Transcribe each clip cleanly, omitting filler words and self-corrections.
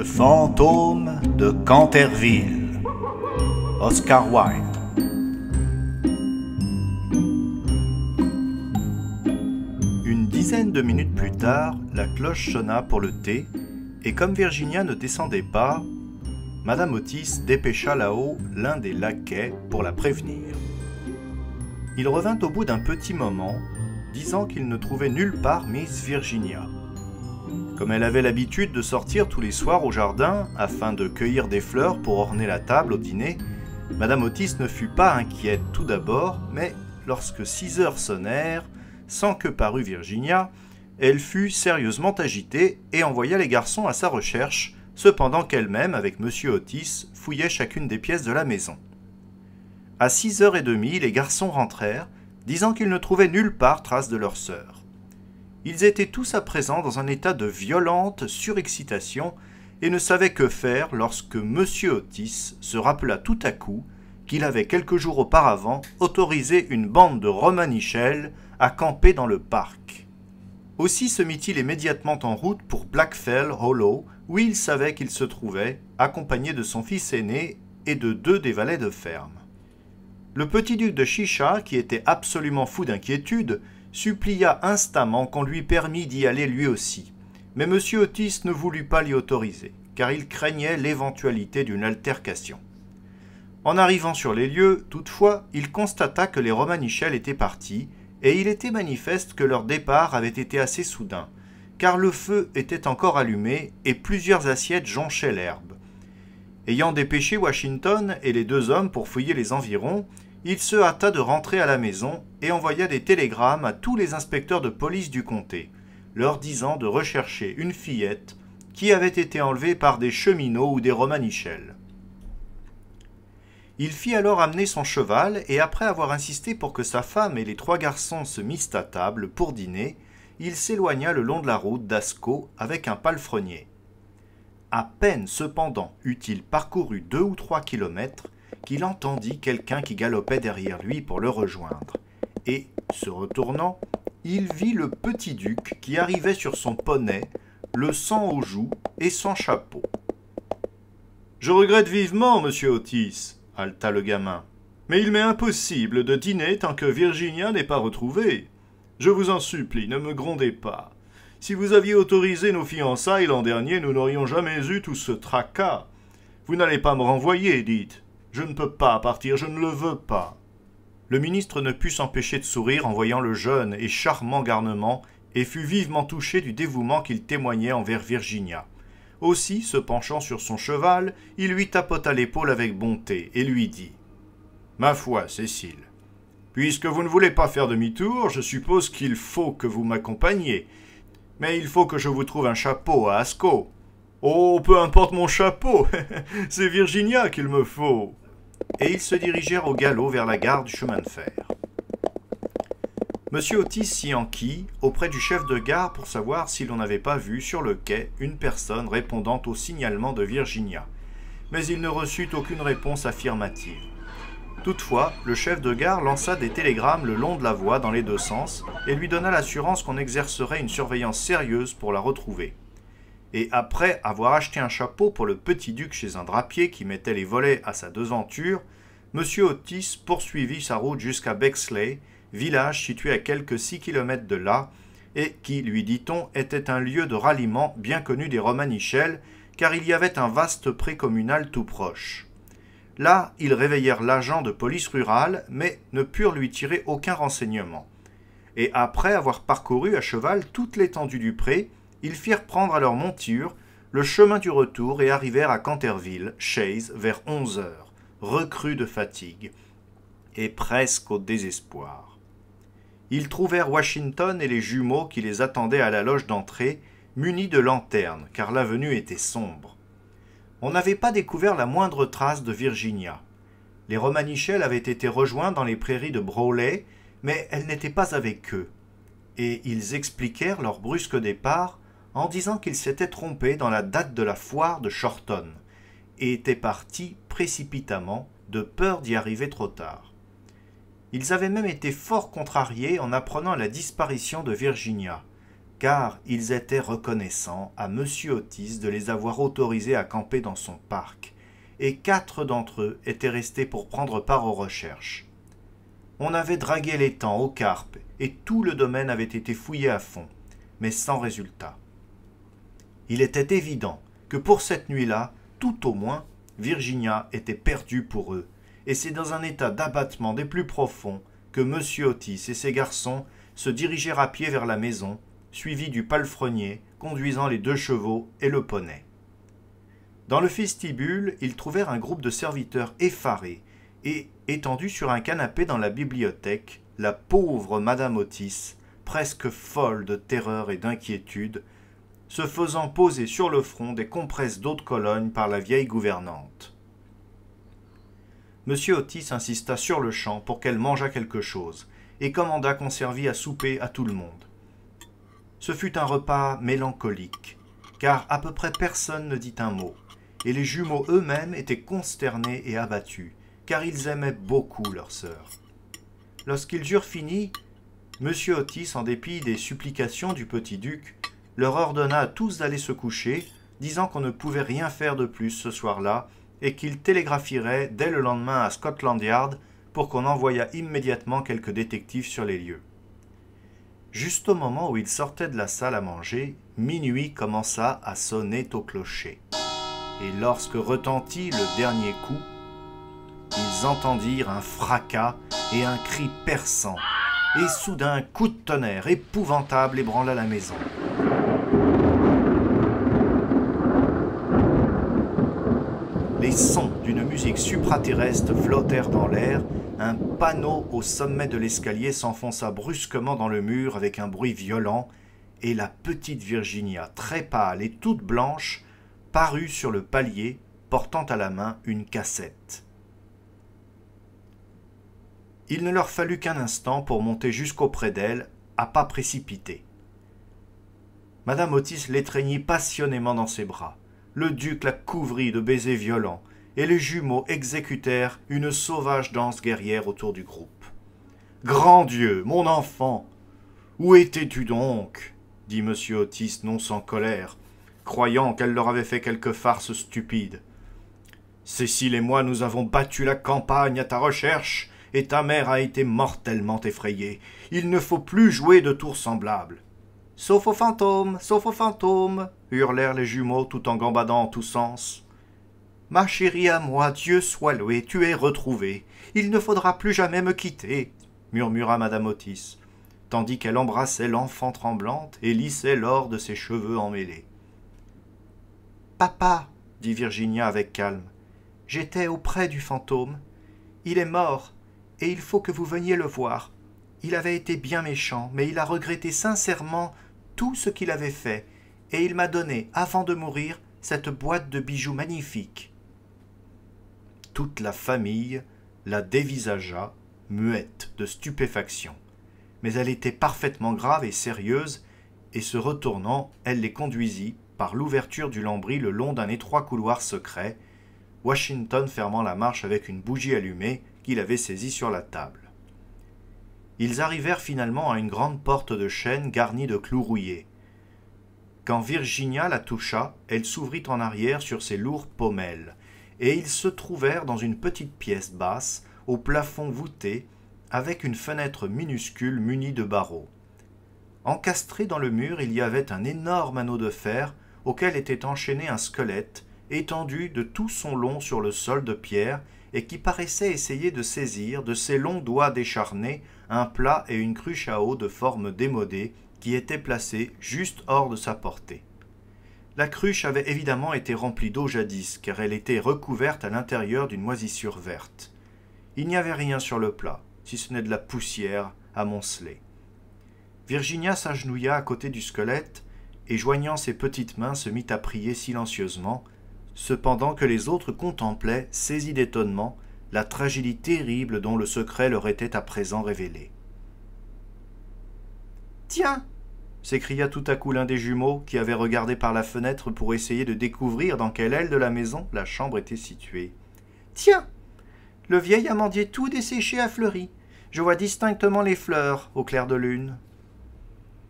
Le fantôme de Canterville. Oscar Wilde. Une dizaine de minutes plus tard, la cloche sonna pour le thé, et comme Virginia ne descendait pas, Madame Otis dépêcha là-haut l'un des laquais pour la prévenir. Il revint au bout d'un petit moment, disant qu'il ne trouvait nulle part Miss Virginia. Comme elle avait l'habitude de sortir tous les soirs au jardin afin de cueillir des fleurs pour orner la table au dîner, Madame Otis ne fut pas inquiète tout d'abord, mais lorsque 6 heures sonnèrent, sans que parût Virginia, elle fut sérieusement agitée et envoya les garçons à sa recherche, cependant qu'elle-même, avec Monsieur Otis, fouillait chacune des pièces de la maison. À 6h30, les garçons rentrèrent, disant qu'ils ne trouvaient nulle part trace de leur sœur. Ils étaient tous à présent dans un état de violente surexcitation et ne savaient que faire lorsque Monsieur Otis se rappela tout à coup qu'il avait quelques jours auparavant autorisé une bande de romanichels à camper dans le parc. Aussi se mit-il immédiatement en route pour Blackfell Hollow, où il savait qu'il se trouvait, accompagné de son fils aîné et de 2 des valets de ferme. Le petit duc de Cheshire, qui était absolument fou d'inquiétude, supplia instamment qu'on lui permît d'y aller lui aussi. Mais M. Otis ne voulut pas l'y autoriser, car il craignait l'éventualité d'une altercation. En arrivant sur les lieux, toutefois, il constata que les romanichels étaient partis, et il était manifeste que leur départ avait été assez soudain, car le feu était encore allumé et plusieurs assiettes jonchaient l'herbe. Ayant dépêché Washington et les 2 hommes pour fouiller les environs, il se hâta de rentrer à la maison et envoya des télégrammes à tous les inspecteurs de police du comté, leur disant de rechercher une fillette qui avait été enlevée par des cheminots ou des romanichels. Il fit alors amener son cheval et après avoir insisté pour que sa femme et les 3 garçons se missent à table pour dîner, il s'éloigna le long de la route d'Ascot avec un palefrenier. À peine cependant eut-il parcouru 2 ou 3 kilomètres qu'il entendit quelqu'un qui galopait derrière lui pour le rejoindre, et, se retournant, il vit le petit duc qui arrivait sur son poney, le sang aux joues et sans chapeau. « Je regrette vivement, monsieur Otis, » haleta le gamin, « mais il m'est impossible de dîner tant que Virginia n'est pas retrouvée. Je vous en supplie, ne me grondez pas. Si vous aviez autorisé nos fiançailles l'an dernier, nous n'aurions jamais eu tout ce tracas. Vous n'allez pas me renvoyer, dites. Je ne peux pas partir, je ne le veux pas. » Le ministre ne put s'empêcher de sourire en voyant le jeune et charmant garnement et fut vivement touché du dévouement qu'il témoignait envers Virginia. Aussi, se penchant sur son cheval, il lui tapota l'épaule avec bonté et lui dit « Ma foi, Cécile, puisque vous ne voulez pas faire demi-tour, je suppose qu'il faut que vous m'accompagniez. Mais il faut que je vous trouve un chapeau à Ascot. »« Oh, peu importe mon chapeau, c'est Virginia qu'il me faut. » Et ils se dirigèrent au galop vers la gare du chemin de fer. Monsieur Otis s'y enquit auprès du chef de gare pour savoir si l'on n'avait pas vu sur le quai une personne répondant au signalement de Virginia, mais il ne reçut aucune réponse affirmative. Toutefois, le chef de gare lança des télégrammes le long de la voie dans les 2 sens et lui donna l'assurance qu'on exercerait une surveillance sérieuse pour la retrouver. Et après avoir acheté un chapeau pour le petit duc chez un drapier qui mettait les volets à sa devanture, M. Otis poursuivit sa route jusqu'à Bexley, village situé à quelques 6 kilomètres de là, et qui, lui dit-on, était un lieu de ralliement bien connu des romanichels, car il y avait un vaste pré communal tout proche. Là, ils réveillèrent l'agent de police rurale, mais ne purent lui tirer aucun renseignement. Et après avoir parcouru à cheval toute l'étendue du pré, ils firent prendre à leur monture le chemin du retour et arrivèrent à Canterville, Chase, vers 11 heures, recrus de fatigue, et presque au désespoir. Ils trouvèrent Washington et les jumeaux qui les attendaient à la loge d'entrée, munis de lanternes, car l'avenue était sombre. On n'avait pas découvert la moindre trace de Virginia. Les romanichels avaient été rejoints dans les prairies de Brawley, mais elle n'était pas avec eux, et ils expliquèrent leur brusque départ en disant qu'ils s'étaient trompés dans la date de la foire de Shorton, et étaient partis précipitamment de peur d'y arriver trop tard. Ils avaient même été fort contrariés en apprenant la disparition de Virginia, car ils étaient reconnaissants à M. Otis de les avoir autorisés à camper dans son parc, et 4 d'entre eux étaient restés pour prendre part aux recherches. On avait dragué l'étang aux carpes, et tout le domaine avait été fouillé à fond, mais sans résultat. Il était évident que pour cette nuit-là, tout au moins, Virginia était perdue pour eux, et c'est dans un état d'abattement des plus profonds que M. Otis et ses garçons se dirigèrent à pied vers la maison, suivis du palefrenier conduisant les 2 chevaux et le poney. Dans le vestibule, ils trouvèrent un groupe de serviteurs effarés, et, étendue sur un canapé dans la bibliothèque, la pauvre Madame Otis, presque folle de terreur et d'inquiétude, se faisant poser sur le front des compresses d'eau de Cologne par la vieille gouvernante. M. Otis insista sur-le-champ pour qu'elle mangeât quelque chose, et commanda qu'on servît à souper à tout le monde. Ce fut un repas mélancolique, car à peu près personne ne dit un mot, et les jumeaux eux-mêmes étaient consternés et abattus, car ils aimaient beaucoup leur sœur. Lorsqu'ils eurent fini, M. Otis, en dépit des supplications du petit duc, leur ordonna à tous d'aller se coucher, disant qu'on ne pouvait rien faire de plus ce soir-là, et qu'il télégraphierait dès le lendemain à Scotland Yard pour qu'on envoyât immédiatement quelques détectives sur les lieux. Juste au moment où ils sortaient de la salle à manger, minuit commença à sonner au clocher. Et lorsque retentit le dernier coup, ils entendirent un fracas et un cri perçant, et soudain un coup de tonnerre épouvantable ébranla la maison. Les sons d'une musique supraterrestre flottèrent dans l'air, un panneau au sommet de l'escalier s'enfonça brusquement dans le mur avec un bruit violent, et la petite Virginia, très pâle et toute blanche, parut sur le palier, portant à la main une cassette. Il ne leur fallut qu'un instant pour monter jusqu'auprès d'elle, à pas précipités. Madame Otis l'étreignit passionnément dans ses bras. Le duc la couvrit de baisers violents, et les jumeaux exécutèrent une sauvage danse guerrière autour du groupe. « Grand Dieu, mon enfant, où étais-tu donc ?» dit M. Otis non sans colère, croyant qu'elle leur avait fait quelque farce stupide. « Cécile et moi nous avons battu la campagne à ta recherche, et ta mère a été mortellement effrayée. Il ne faut plus jouer de tours semblables. »« Sauf aux fantômes, hurlèrent les jumeaux tout en gambadant en tous sens. « Ma chérie à moi, Dieu soit loué, tu es retrouvée. Il ne faudra plus jamais me quitter, » murmura Madame Otis, tandis qu'elle embrassait l'enfant tremblante et lissait l'or de ses cheveux emmêlés. « Papa, » dit Virginia avec calme, « j'étais auprès du fantôme. Il est mort, et il faut que vous veniez le voir. Il avait été bien méchant, mais il a regretté sincèrement tout ce qu'il avait fait, et il m'a donné, avant de mourir, cette boîte de bijoux magnifique. » Toute la famille la dévisagea, muette de stupéfaction. Mais elle était parfaitement grave et sérieuse, et se retournant, elle les conduisit, par l'ouverture du lambris le long d'un étroit couloir secret, Washington fermant la marche avec une bougie allumée qu'il avait saisie sur la table. Ils arrivèrent finalement à une grande porte de chêne garnie de clous rouillés. Quand Virginia la toucha, elle s'ouvrit en arrière sur ses lourds pommelles, et ils se trouvèrent dans une petite pièce basse, au plafond voûté, avec une fenêtre minuscule munie de barreaux. Encastré dans le mur, il y avait un énorme anneau de fer auquel était enchaîné un squelette, étendu de tout son long sur le sol de pierre, et qui paraissait essayer de saisir de ses longs doigts décharnés un plat et une cruche à eau de forme démodée qui étaient placés juste hors de sa portée. La cruche avait évidemment été remplie d'eau jadis, car elle était recouverte à l'intérieur d'une moisissure verte. Il n'y avait rien sur le plat, si ce n'est de la poussière amoncelée. Virginia s'agenouilla à côté du squelette et, joignant ses petites mains, se mit à prier silencieusement, cependant que les autres contemplaient, saisis d'étonnement, la tragédie terrible dont le secret leur était à présent révélé. « Tiens !» s'écria tout à coup l'un des jumeaux qui avait regardé par la fenêtre pour essayer de découvrir dans quelle aile de la maison la chambre était située. « Tiens ! Le vieil amandier tout desséché a fleuri. Je vois distinctement les fleurs au clair de lune. »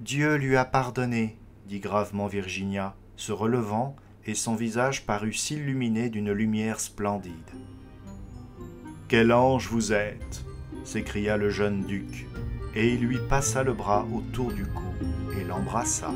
Dieu lui a pardonné, dit gravement Virginia, se relevant, et son visage parut s'illuminer d'une lumière splendide. Quel ange vous êtes, s'écria le jeune duc, et il lui passa le bras autour du cou et l'embrassa.